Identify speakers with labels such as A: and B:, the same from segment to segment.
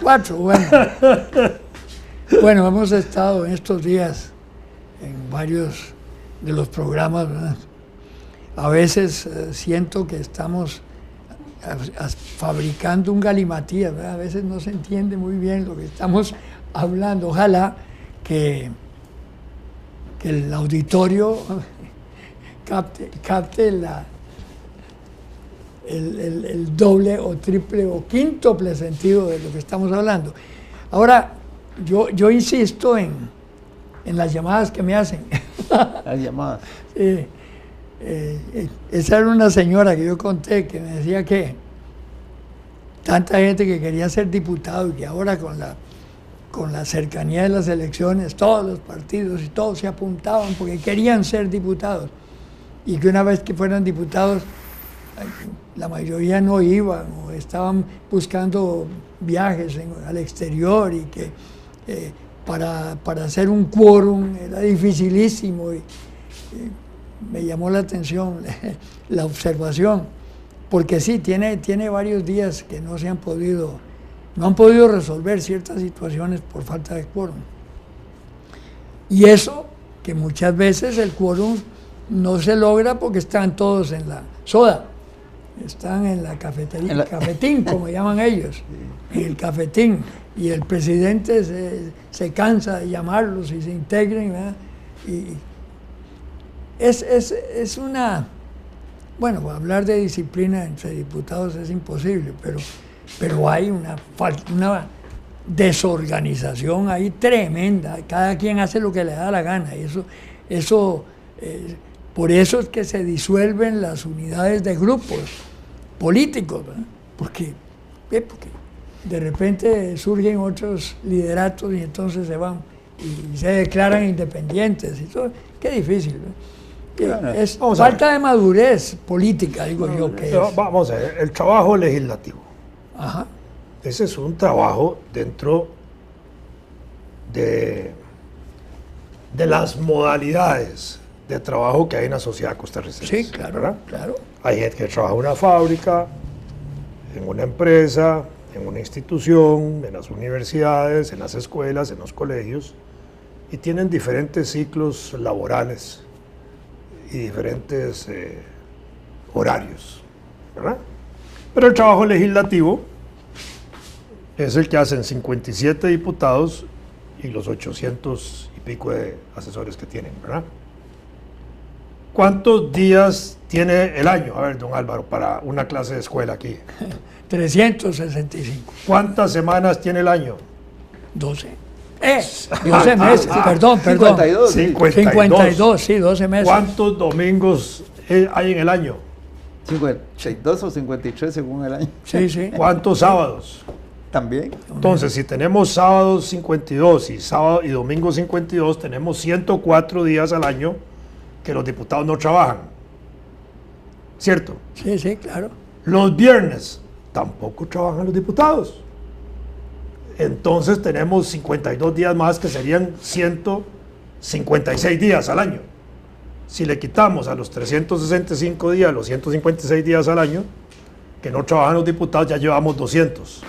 A: 4, bueno. Bueno, hemos estado en estos días en varios de los programas, ¿verdad? A veces siento que estamos fabricando un galimatías, ¿verdad? A veces no se entiende muy bien lo que estamos hablando. Ojalá que el auditorio capte el doble o triple o quíntuple sentido de lo que estamos hablando. Ahora, yo insisto en las llamadas que me hacen.
B: Las llamadas.
A: Esa era una señora que yo conté que me decía que tanta gente que quería ser diputado y que ahora con la cercanía de las elecciones todos los partidos y todos se apuntaban porque querían ser diputados y que una vez que fueran diputados la mayoría no iban o estaban buscando viajes al exterior y que para hacer un quórum era dificilísimo y me llamó la atención la observación, porque sí, tiene varios días que no han podido resolver ciertas situaciones por falta de quórum. Y eso, que muchas veces el quórum no se logra porque están todos en la soda, están en la cafetería, el cafetín, como llaman ellos, en el cafetín, y el presidente se cansa de llamarlos y se integren, ¿verdad? Y es una... Bueno, hablar de disciplina entre diputados es imposible, pero hay una desorganización ahí tremenda. Cada quien hace lo que le da la gana. Y por eso es que se disuelven las unidades de grupos políticos, ¿verdad? Porque de repente surgen otros lideratos y entonces se van y se declaran independientes. Y todo. Qué difícil, ¿verdad? Es falta de madurez política, digo yo que es.
C: Vamos a ver, el trabajo legislativo.
A: Ajá.
C: Ese es un trabajo dentro de las modalidades de trabajo que hay en la sociedad costarricense.
A: Sí, claro,
C: ¿verdad?
A: claro.
C: Hay gente que trabaja en una fábrica, en una empresa, en una institución, en las universidades, en las escuelas, en los colegios, y tienen diferentes ciclos laborales y diferentes horarios, ¿verdad? Pero el trabajo legislativo es el que hacen 57 diputados y los 800 y pico de asesores que tienen, ¿verdad? ¿Cuántos días tiene el año? A ver, don Álvaro, para una clase de escuela aquí.
A: 365.
C: ¿Cuántas semanas tiene el año?
A: 12 meses, perdón.
B: 52.
A: 52, sí, 12 meses.
C: ¿Cuántos domingos hay en el año?
B: 52 o 53 según el año.
A: Sí, sí.
C: ¿Cuántos sábados?
B: También.
C: Entonces, si tenemos sábados 52 y domingos 52, tenemos 104 días al año que los diputados no trabajan. ¿Cierto?
A: Sí, sí, claro.
C: Los viernes tampoco trabajan los diputados. Entonces tenemos 52 días más, que serían 156 días al año. Si le quitamos a los 365 días, los 156 días al año, que no trabajan los diputados, ya llevamos 200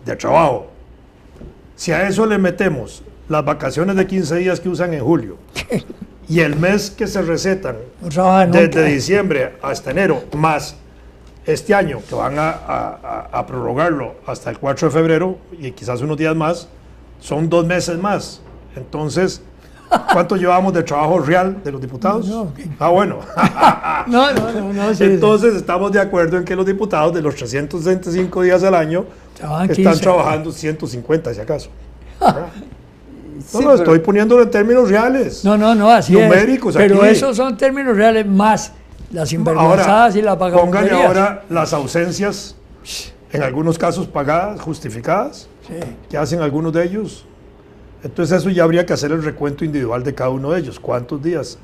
C: de trabajo. Si a eso le metemos las vacaciones de 15 días que usan en julio y el mes que se recetan desde diciembre hasta enero, más este año, que van a prorrogarlo hasta el 4 de febrero y quizás unos días más, son 2 meses más. Entonces, ¿cuánto llevamos de trabajo real de los diputados? Bueno.
A: No. Sí,
C: entonces, estamos de acuerdo en que los diputados de los 365 días al año están trabajando 150, si acaso. Estoy poniéndolo en términos reales.
A: No, así
C: numéricos
A: es. Pero
C: aquí.
A: Esos son términos reales más las sinvergüenzadas y las vagabunderías.
C: Póngale ahora las ausencias, en algunos casos pagadas, justificadas, que hacen algunos de ellos. Entonces eso ya habría que hacer el recuento individual de cada uno de ellos. ¿Cuántos días?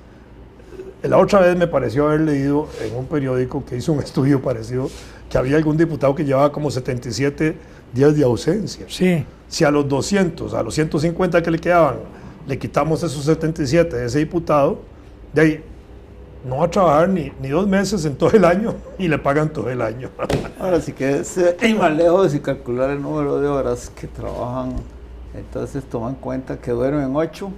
C: La otra vez me pareció haber leído en un periódico que hizo un estudio parecido, que había algún diputado que llevaba como 77 días de ausencia.
A: Sí.
C: Si a los 200, a los 150 que le quedaban, le quitamos esos 77 de ese diputado, de ahí no va a trabajar ni 2 meses en todo el año y le pagan todo el año.
B: Ahora, si quieres ir más lejos y calcular el número de horas que trabajan, entonces toma en cuenta que duermen 8.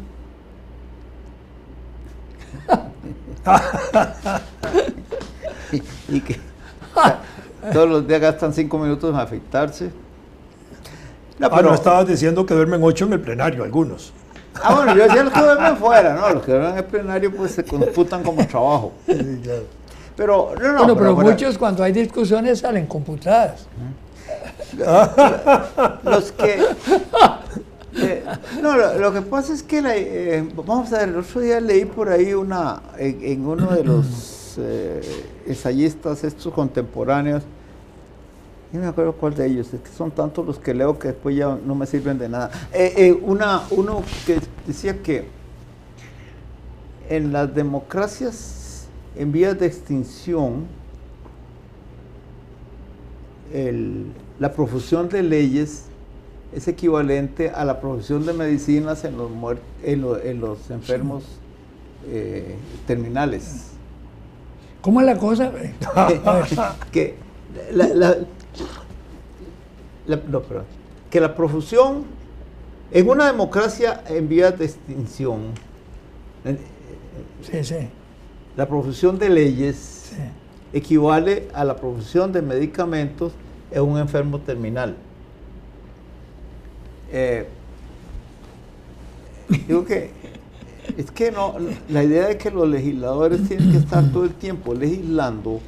B: y que todos los días gastan 5 minutos en afeitarse. No, pero,
C: no estabas diciendo que duermen 8 en el plenario, algunos.
B: Bueno, yo decía los que duermen fuera, ¿no? Los que duermen en el plenario pues se computan como trabajo.
C: Sí, claro.
B: Pero, no,
A: Bueno, pero
B: fuera-
A: muchos cuando hay discusiones salen computadas.
B: Los que... no, lo que pasa es que, vamos a ver, el otro día leí por ahí en uno de los ensayistas estos contemporáneos, no me acuerdo cuál de ellos, es que son tantos los que leo que después ya no me sirven de nada. Uno que decía que en las democracias en vías de extinción, la profusión de leyes es equivalente a la profesión de medicinas en los enfermos terminales.
A: ¿Cómo es la cosa?
B: Que perdón. Que la profusión en una democracia en vías de extinción,
A: Sí, sí.
B: la profusión de leyes
A: Sí.
B: equivale a la profusión de medicamentos en un enfermo terminal. Digo que es que la idea de que los legisladores tienen que estar todo el tiempo legislando,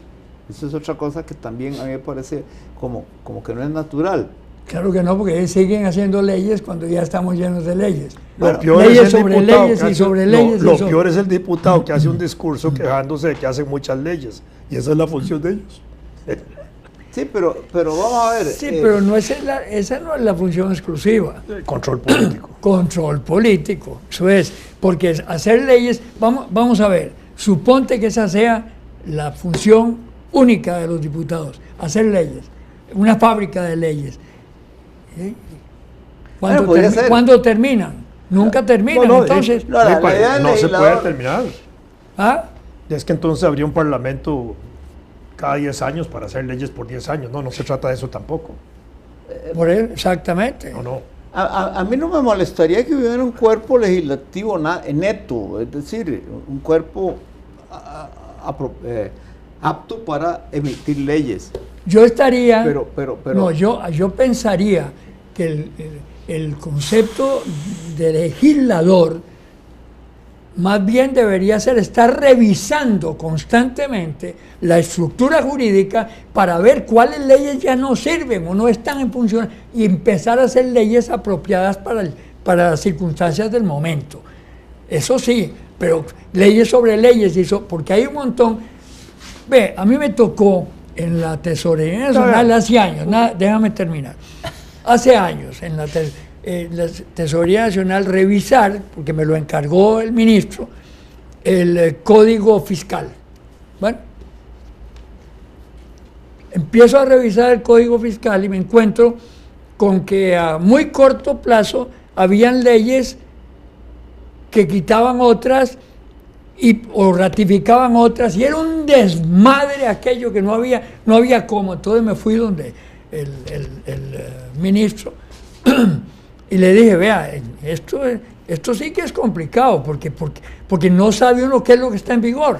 B: eso es otra cosa que también a mí me parece como que no es natural.
A: Claro que no, porque siguen haciendo leyes cuando ya estamos llenos de leyes.
C: Lo peor
A: leyes
C: es el
A: sobre
C: diputado
A: leyes
C: que
A: y
C: hace-
A: sobre
C: no,
A: leyes.
C: Lo
A: y sobre-
C: peor es el diputado que hace un discurso quejándose de que hacen muchas leyes. Y esa es la función de ellos.
B: Sí, pero vamos a ver.
A: Sí, pero no esa no es la función exclusiva.
C: Control político.
A: Control político, eso es. Porque hacer leyes, vamos a ver, suponte que esa sea la función única de los diputados, hacer leyes, una fábrica de leyes. ¿Sí?
B: Bueno, podría ser.
A: ¿Cuándo terminan? Nunca terminan, entonces.
B: no, la
C: Sí,
B: idea del
C: no se puede
B: legislador-
C: terminar.
A: ¿Ah?
C: Es que entonces habría un parlamento cada 10 años para hacer leyes por 10 años. No se trata de eso tampoco.
A: Por él, exactamente.
C: No.
B: A mí no me molestaría que hubiera un cuerpo legislativo neto, es decir, un cuerpo apto para emitir leyes.
A: Yo estaría.
B: Pero
A: No, yo pensaría que el concepto de legislador más bien debería ser estar revisando constantemente la estructura jurídica para ver cuáles leyes ya no sirven o no están en función y empezar a hacer leyes apropiadas para las circunstancias del momento. Eso sí, pero leyes sobre leyes, porque hay un montón. Ve, a mí me tocó en la Tesorería Nacional hace años, déjame terminar, hace años en la Tesorería Nacional revisar, porque me lo encargó el ministro, el Código Fiscal. Bueno, empiezo a revisar el Código Fiscal y me encuentro con que a muy corto plazo habían leyes que quitaban otras o ratificaban otras, y era un desmadre aquello que no había cómo. Entonces me fui donde el ministro y le dije, vea, esto sí que es complicado, porque no sabe uno qué es lo que está en vigor.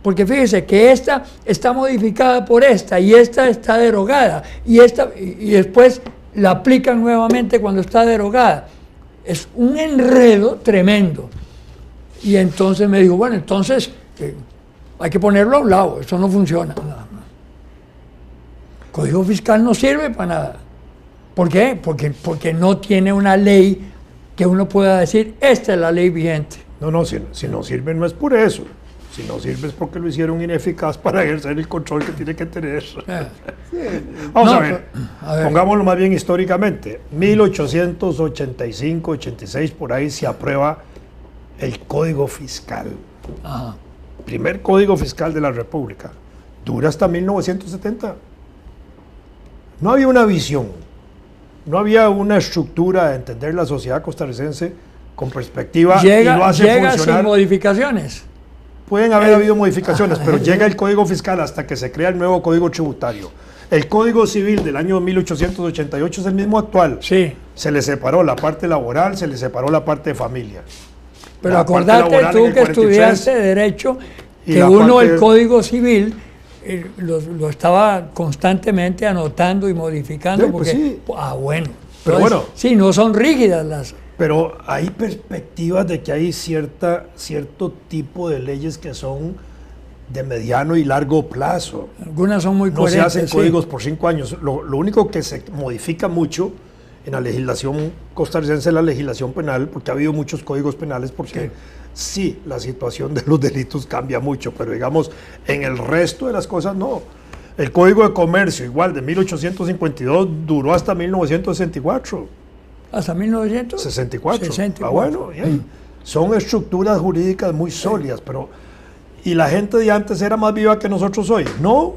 A: Porque fíjese que esta está modificada por esta, y esta está derogada, y después la aplican nuevamente cuando está derogada. Es un enredo tremendo. Y entonces me dijo, bueno, entonces hay que ponerlo a un lado, eso no funciona. No. Código Fiscal no sirve para nada. ¿Por qué? Porque no tiene una ley que uno pueda decir, esta es la ley vigente.
C: Si no sirve no es por eso. Si no sirve es porque lo hicieron ineficaz para ejercer el control que tiene que tener. Vamos a ver, pongámoslo más bien históricamente. 1885, 86, por ahí se aprueba el Código Fiscal.
A: Ajá.
C: Primer Código Fiscal de la República. Dura hasta 1970. No había una visión, no había una estructura de entender la sociedad costarricense con perspectiva, y lo hace
A: Llega sin
C: funcionar.
A: modificaciones.
C: pueden haber habido modificaciones, pero llega el Código Fiscal hasta que se crea el nuevo Código Tributario. El Código Civil del año 1888 es el mismo actual.
A: Sí.
C: Se le separó la parte laboral, se le separó la parte de familia.
A: Pero
C: La parte
A: acordate
C: laboral en
A: tú
C: el
A: que
C: 43,
A: estudiaste Derecho,
C: y
A: que
C: la
A: uno
C: parte
A: el
C: de-
A: Código Civil lo estaba constantemente anotando y modificando.
C: Sí, pues
A: porque,
C: sí.
A: bueno.
C: Pero
A: Entonces,
C: bueno.
A: sí, no son rígidas las...
C: Pero hay perspectivas de que hay cierto tipo de leyes que son de mediano y largo plazo.
A: Algunas son muy
C: No
A: coherentes.
C: se hacen
A: sí.
C: códigos por 5 años. Lo único que se modifica mucho en la legislación costarricense es la legislación penal, porque ha habido muchos códigos penales, porque sí, la situación de los delitos cambia mucho, pero digamos, en el resto de las cosas no. El Código de Comercio, igual, de 1852, duró hasta 1964.
A: Hasta 1964.
C: 64. Bueno, bien. Son estructuras jurídicas muy sólidas, pero ¿y la gente de antes era más viva que nosotros hoy? No.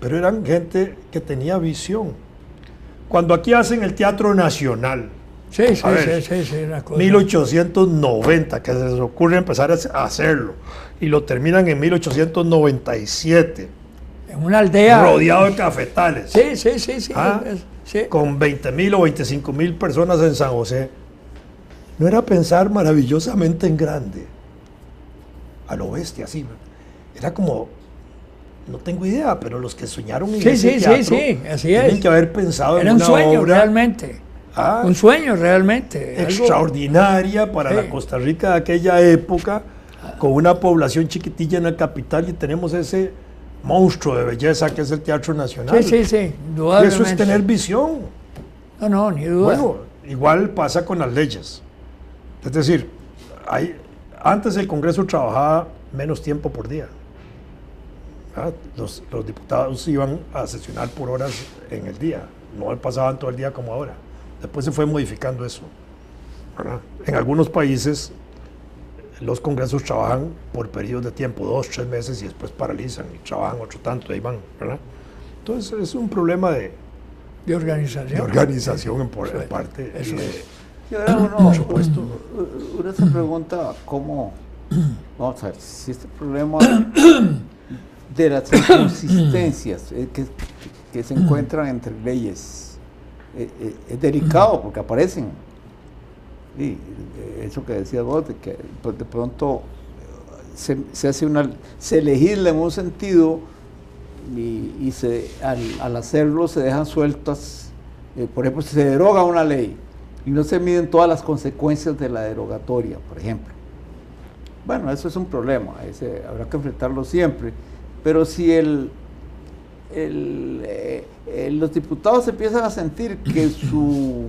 C: Pero eran gente que tenía visión. Cuando aquí hacen el Teatro Nacional,
A: Sí,
C: A ver,
A: sí, una cosa.
C: 1890, que se les ocurre empezar a hacerlo, y lo terminan en 1897,
A: En una aldea.
C: rodeado de cafetales.
A: Sí.
C: Ah,
A: Sí.
C: con 20,000 o 25,000 personas en San José. No era pensar maravillosamente en grande, a lo bestia, así. Era como, no tengo idea, pero los que soñaron en ese teatro
A: así
C: tienen
A: es.
C: que haber pensado
A: Era
C: en
A: un
C: una
A: sueño
C: obra
A: realmente. Un sueño realmente. algo-
C: extraordinaria para
A: Sí.
C: la Costa Rica de aquella época, con una población chiquitilla en la capital, y tenemos ese monstruo de belleza que es el Teatro Nacional.
A: Sí,
C: Y eso
A: indudablemente.
C: es tener visión.
A: No, ni duda.
C: Bueno, igual pasa con las leyes. Es decir, antes el Congreso trabajaba menos tiempo por día. ¿Verdad? Los diputados iban a sesionar por horas en el día, no pasaban todo el día como ahora. Después se fue modificando eso. ¿Verdad? En algunos países los congresos trabajan por periodos de tiempo, 2, 3 meses, y después paralizan y trabajan otro tanto, ahí van. ¿Verdad? Entonces es un problema de
A: De organización.
C: en parte.
A: Eso
C: y de-
A: es.
B: Y ahora uno se pregunta cómo, vamos a ver, si este problema de las inconsistencias que se encuentran entre leyes es delicado porque aparecen. Y eso que decías vos, de que pues, de pronto se legisla en un sentido y al hacerlo se dejan sueltas, por ejemplo, si se deroga una ley y no se miden todas las consecuencias de la derogatoria, por ejemplo. Bueno, eso es un problema, habrá que enfrentarlo siempre, pero si los diputados empiezan a sentir que su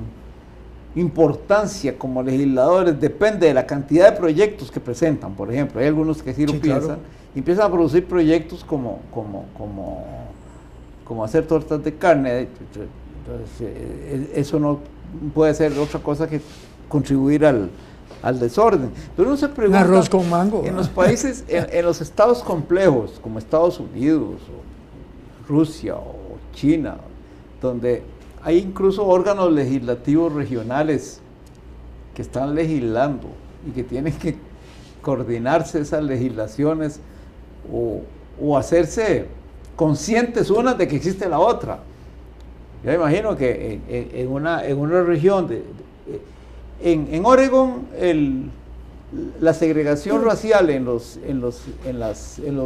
B: importancia como legisladores depende de la cantidad de proyectos que presentan, por ejemplo, hay algunos que sí lo piensan,
C: claro.
B: y empiezan a producir proyectos como hacer tortas de carne. Entonces, eso no puede ser otra cosa que contribuir al desorden. Pero uno se pregunta,
A: arroz con mango,
B: en
A: ¿verdad?
B: los países, en los estados complejos, como Estados Unidos, o Rusia, o China, donde hay incluso órganos legislativos regionales que están legislando y que tienen que coordinarse esas legislaciones o hacerse conscientes unas de que existe la otra. Yo imagino que en una región en Oregon la segregación racial en los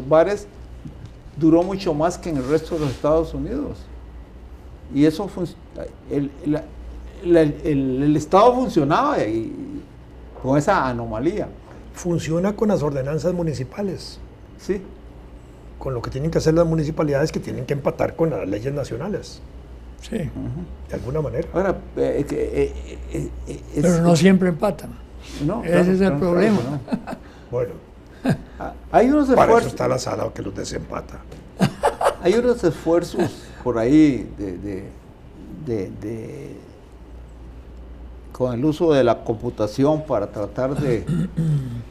B: bares duró mucho más que en el resto de los Estados Unidos. Y eso el Estado funcionaba con esa anomalía.
C: Funciona con las ordenanzas municipales,
B: Sí.
C: con lo que tienen que hacer las municipalidades, que tienen que empatar con las leyes nacionales,
A: Sí.
C: de alguna manera.
B: Ahora,
A: Pero no siempre empatan.
B: no,
A: Ese es el problema.
B: no.
C: Bueno,
B: Hay unos
C: para eso
B: esfuerzos.
C: está la sala que los desempata.
B: Hay unos esfuerzos por ahí con el uso de la computación para tratar de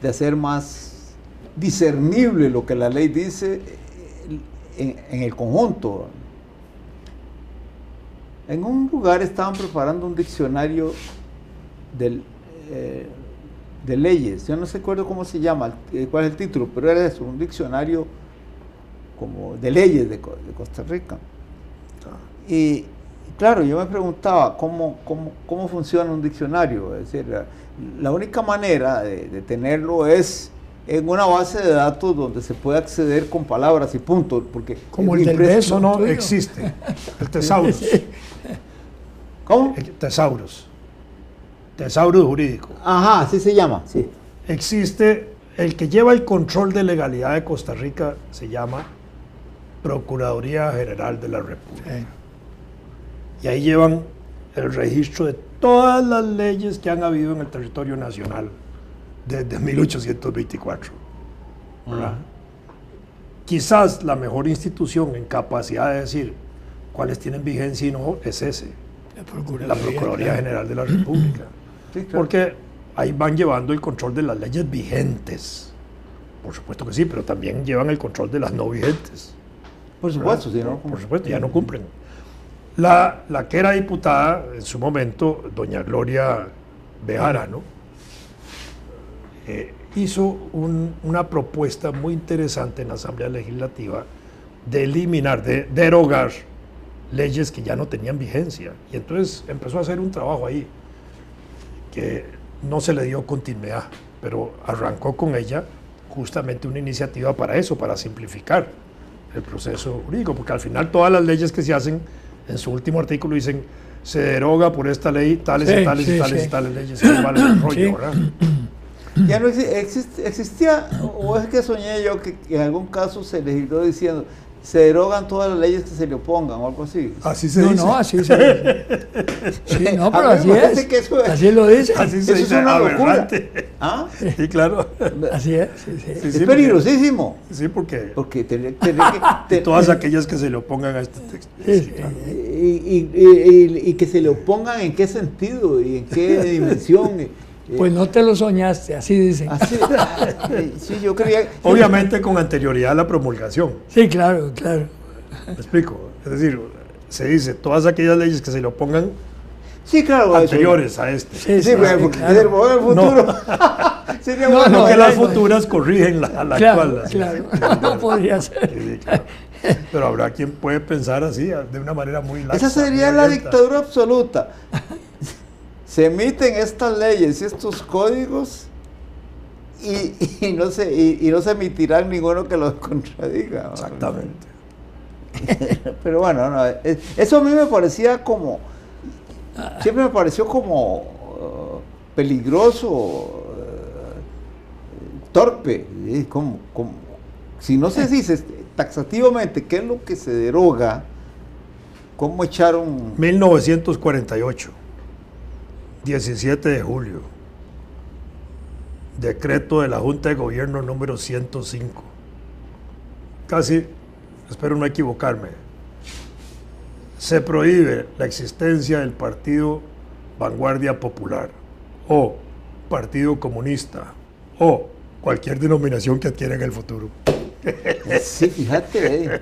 B: hacer más discernible lo que la ley dice en el conjunto. En un lugar estaban preparando un diccionario de leyes. Yo no sé acuerdo cómo se llama, cuál es el título, pero era eso, un diccionario como de leyes de Costa Rica. Y claro, yo me preguntaba cómo funciona un diccionario. Es decir, la única manera de tenerlo es en una base de datos donde se puede acceder con palabras y punto, porque
A: como el del beso.
C: No existe. El tesaurus.
B: ¿Cómo?
C: Tesaurus. Tesaurus jurídico.
B: Ajá, así se llama, sí.
C: Existe, el que lleva el control de legalidad de Costa Rica se llama Procuraduría General de la República. Y ahí llevan el registro de todas las leyes que han habido en el territorio nacional desde 1824. ¿Verdad? Quizás la mejor institución en capacidad de decir cuáles tienen vigencia y no es ese, la Procuraduría General de la República.
B: Sí, claro.
C: Porque ahí van llevando el control de las leyes vigentes. Por supuesto que sí, pero también llevan el control de las no vigentes.
B: Por supuesto, sí, ¿no?
C: Por supuesto, ya no cumplen. La que era diputada en su momento, doña Gloria Bejarano, hizo una propuesta muy interesante en la Asamblea Legislativa de eliminar, de derogar leyes que ya no tenían vigencia. Y entonces empezó a hacer un trabajo ahí que no se le dio continuidad, pero arrancó con ella justamente una iniciativa para eso, para simplificar el proceso jurídico, porque al final todas las leyes que se hacen, en su último artículo dicen, se deroga por esta ley tales y tales y tales y tales leyes, y vale el rollo, ¿verdad?
B: Ya no existía, o es que soñé yo que en algún caso se legisló diciendo, se derogan todas las leyes que se le opongan o algo así.
C: Así se dice.
A: No, así se dice. Sí, no, pero así es.
B: Que
A: así lo dice.
C: Así se
B: eso
C: dice,
B: es una locura.
C: aberrante.
B: ¿Ah?
C: Sí, claro.
A: Así es. Sí, sí.
C: Sí,
B: Es
C: sí,
B: peligrosísimo.
C: Sí, porque
B: Porque
C: todas aquellas que se le opongan a este texto.
A: Sí,
C: Sí, claro.
B: y que se le opongan en qué sentido y en qué dimensión.
A: Pues no te lo soñaste, así dicen.
B: Así, sí, yo creía.
C: Obviamente con anterioridad a la promulgación.
A: Sí, claro, claro.
C: ¿Me explico? Es decir, se dice todas aquellas leyes que se le opongan
B: Sí, claro.
C: anteriores a este.
A: Sí,
B: Sí, bueno, porque
A: claro.
B: del futuro. Sería
A: No,
B: bueno.
C: No, que
A: no,
C: las
A: no.
C: futuras corrigen la
A: Claro,
C: actual. así.
A: claro. No podría ser.
C: Sí, claro. Pero habrá quien puede pensar así, de una manera muy laxa.
B: Esa sería
C: muy
B: la
C: abierta.
B: dictadura absoluta. Se emiten estas leyes y estos códigos y no se emitirán ninguno que los contradiga. ¿no?
C: Exactamente.
B: Pero bueno, no, eso a mí me parecía como, siempre me pareció como peligroso, torpe. Si no se dice taxativamente qué es lo que se deroga, ¿cómo echaron?
C: 1948, 17 de julio, decreto de la Junta de Gobierno número 105. Casi, espero no equivocarme, se prohíbe la existencia del Partido Vanguardia Popular o Partido Comunista o cualquier denominación que adquiera en el futuro.
B: Sí, fíjate.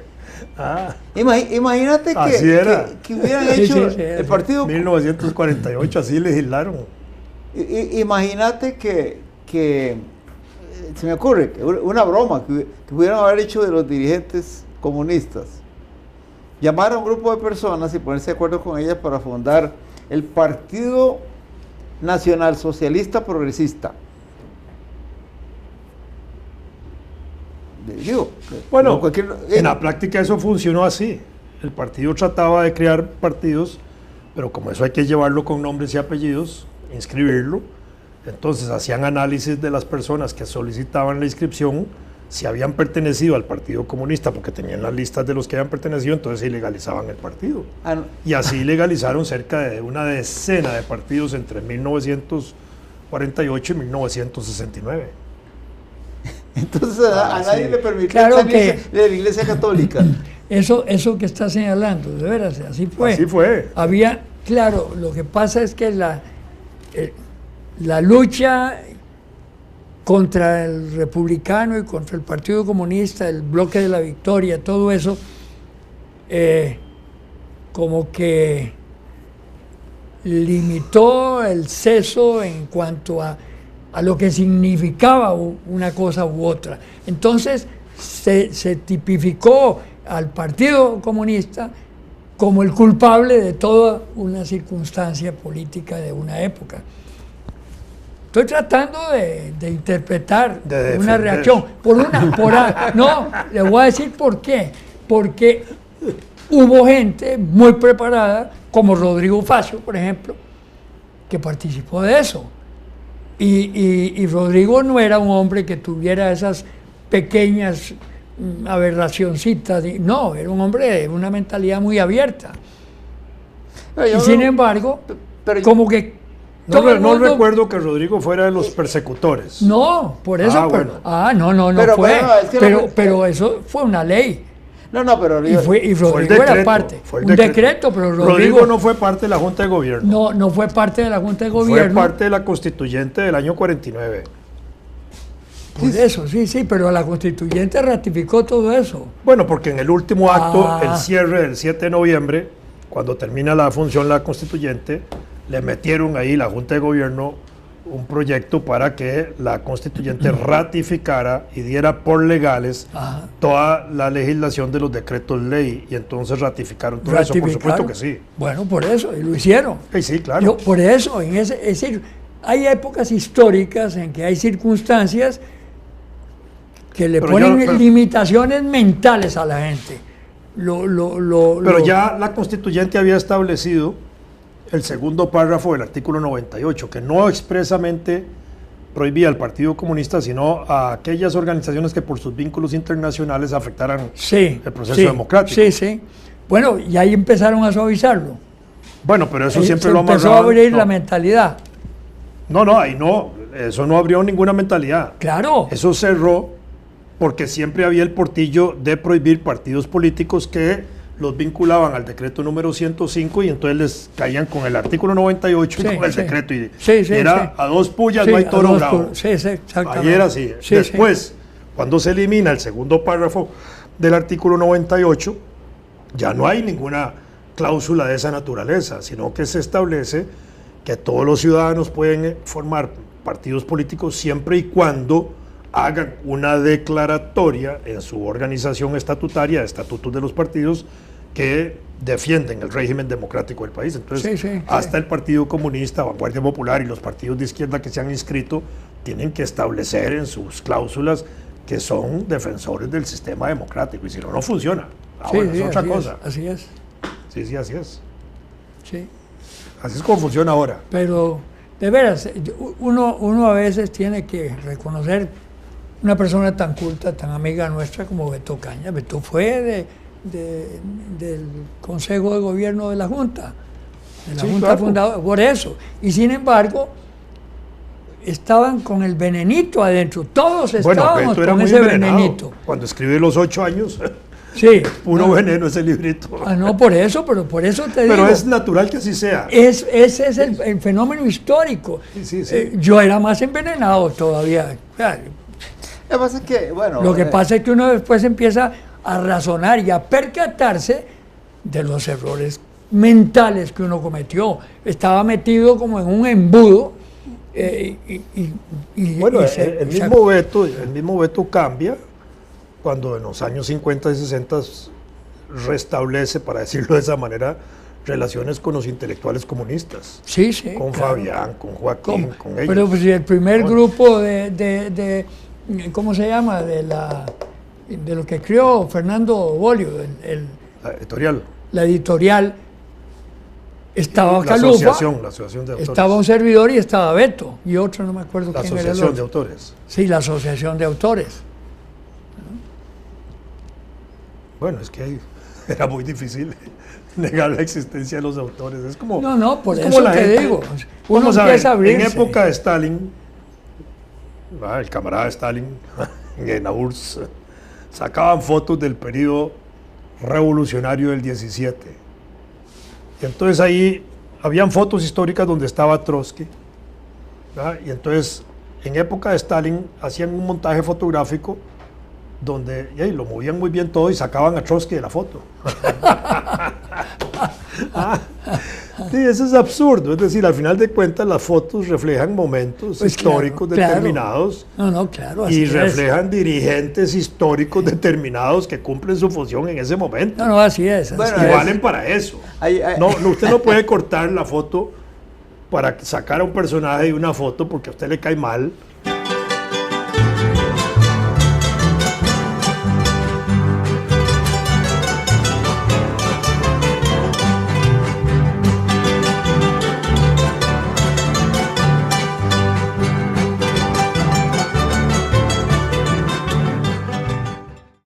C: Ah,
B: Imagínate
C: Así era.
B: que hubieran
A: Sí,
B: hecho
A: sí,
B: el partido.
C: 1948, así legislaron.
B: Imagínate que se me ocurre una broma que pudieran haber hecho de los dirigentes comunistas. Llamar a un grupo de personas y ponerse de acuerdo con ellas para fundar el Partido Nacional Socialista Progresista. Digo,
C: Bueno,
B: cualquier-
C: en la práctica eso funcionó así. El partido trataba de crear partidos, pero como eso hay que llevarlo con nombres y apellidos, inscribirlo, entonces hacían análisis de las personas que solicitaban la inscripción, si habían pertenecido al Partido Comunista, porque tenían las listas de los que habían pertenecido, entonces ilegalizaban el partido.
B: no.
C: Y así legalizaron cerca de una decena de partidos entre 1948 y 1969.
B: Entonces a nadie
C: sí.
B: le permitió
A: Claro
B: salirse
A: que-
B: de la Iglesia Católica.
A: Eso que está señalando, de veras, así fue.
C: Así fue.
A: Había, claro, lo que pasa es que la lucha contra el republicano y contra el Partido Comunista, el bloque de la victoria, todo eso, como que limitó el ceso en cuanto a a lo que significaba una cosa u otra. Entonces se tipificó al Partido Comunista como el culpable de toda una circunstancia política de una época. Estoy tratando de interpretar una reacción. No, le voy a decir por qué. Porque hubo gente muy preparada, como Rodrigo Facio, por ejemplo, que participó de eso. Y Rodrigo no era un hombre que tuviera esas pequeñas aberracioncitas. No, era un hombre de una mentalidad muy abierta. Y sin embargo, como que
C: no recuerdo que Rodrigo fuera de los persecutores.
A: No, por eso. No fue. Pero eso fue una ley.
B: No, pero
A: y Rodrigo era parte.
C: Fue
A: un decreto, pero
C: Rodrigo no fue parte de la Junta de Gobierno.
A: No fue parte de la Junta de Gobierno.
C: Fue parte de la Constituyente del año 49.
A: Por eso, sí, pero la Constituyente ratificó todo eso.
C: Bueno, porque en el último acto, el cierre del 7 de noviembre, cuando termina la función la Constituyente, le metieron ahí la Junta de Gobierno un proyecto para que la Constituyente ratificara y diera por legales toda la legislación de los decretos ley, y entonces ratificaron todo eso, por supuesto que sí.
A: Bueno, por eso, y lo hicieron.
C: Sí, claro.
A: Por eso, es decir, hay épocas históricas en que hay circunstancias que le ponen limitaciones mentales a la gente.
C: Pero ya la Constituyente había establecido el segundo párrafo del artículo 98, que no expresamente prohibía al Partido Comunista, sino a aquellas organizaciones que por sus vínculos internacionales afectaran el proceso democrático.
A: Sí. Bueno, y ahí empezaron a suavizarlo.
C: Bueno, pero eso siempre lo amarraban.
A: Empezó a abrir la mentalidad.
C: Ahí no, eso no abrió ninguna mentalidad.
A: Claro.
C: Eso cerró porque siempre había el portillo de prohibir partidos políticos que los vinculaban al decreto número 105 y entonces les caían con el artículo 98 y con el decreto. Y era a dos pullas, no hay toro bravo.
A: Exactamente.
C: Ahí era así. Después, cuando se elimina el segundo párrafo del artículo 98, ya no hay ninguna cláusula de esa naturaleza, sino que se establece que todos los ciudadanos pueden formar partidos políticos siempre y cuando hagan una declaratoria en su organización estatutaria, estatutos de los partidos, que defienden el régimen democrático del país. Entonces, hasta el Partido Comunista, Vanguardia Popular y los partidos de izquierda que se han inscrito tienen que establecer en sus cláusulas que son defensores del sistema democrático, y si no, no funciona. Es otra cosa.
A: Así es.
C: Sí, así es.
A: Sí.
C: Así es como funciona ahora.
A: Pero, de veras, uno a veces tiene que reconocer una persona tan culta, tan amiga nuestra como Beto Cañas. Beto fue del Consejo de Gobierno de la Junta, Junta fundadora, por eso. Y sin embargo, estaban con el venenito adentro, todos estábamos con ese venenito.
C: Cuando escribí Los 8 años, puro veneno ese librito.
A: No, por eso te digo.
C: Pero es natural que así sea.
A: Ese es el fenómeno histórico.
C: Sí.
A: Yo era más envenenado todavía.
B: Lo que
A: pasa es que uno después empieza a razonar y a percatarse de los errores mentales que uno cometió. Estaba metido como en un embudo. El
C: mismo Beto cambia cuando en los años 50 y 60 restablece, para decirlo de esa manera, relaciones con los intelectuales comunistas. Con Fabián, con Joaquín, con ellos.
A: Pero pues el primer grupo de ¿cómo se llama? De lo que creó Fernando Bolio, la editorial, estaba Calufa,
C: la asociación de autores.
A: Estaba un servidor y estaba Beto, y otro no me acuerdo quién era.
C: La asociación de autores.
A: Sí, la asociación de autores.
C: Bueno, es que era muy difícil negar la existencia de los autores. Es como...
A: por eso te digo. Uno empieza a abrirse.
C: En época de Stalin, el camarada Stalin, en la URSS, sacaban fotos del periodo revolucionario del 17. Y entonces ahí habían fotos históricas donde estaba Trotsky, ¿verdad? Y entonces en época de Stalin hacían un montaje fotográfico donde lo movían muy bien todo y sacaban a Trotsky de la foto. Sí, eso es absurdo. Es decir, al final de cuentas, las fotos reflejan momentos
A: Pues
C: históricos
A: claro.
C: determinados
A: No, claro. Así
C: y
A: es.
C: reflejan dirigentes históricos determinados que cumplen su función en ese momento.
A: No, así es.
B: Bueno,
A: así
C: Y
A: es.
C: valen para eso. Usted no puede cortar la foto para sacar a un personaje de una foto porque a usted le cae mal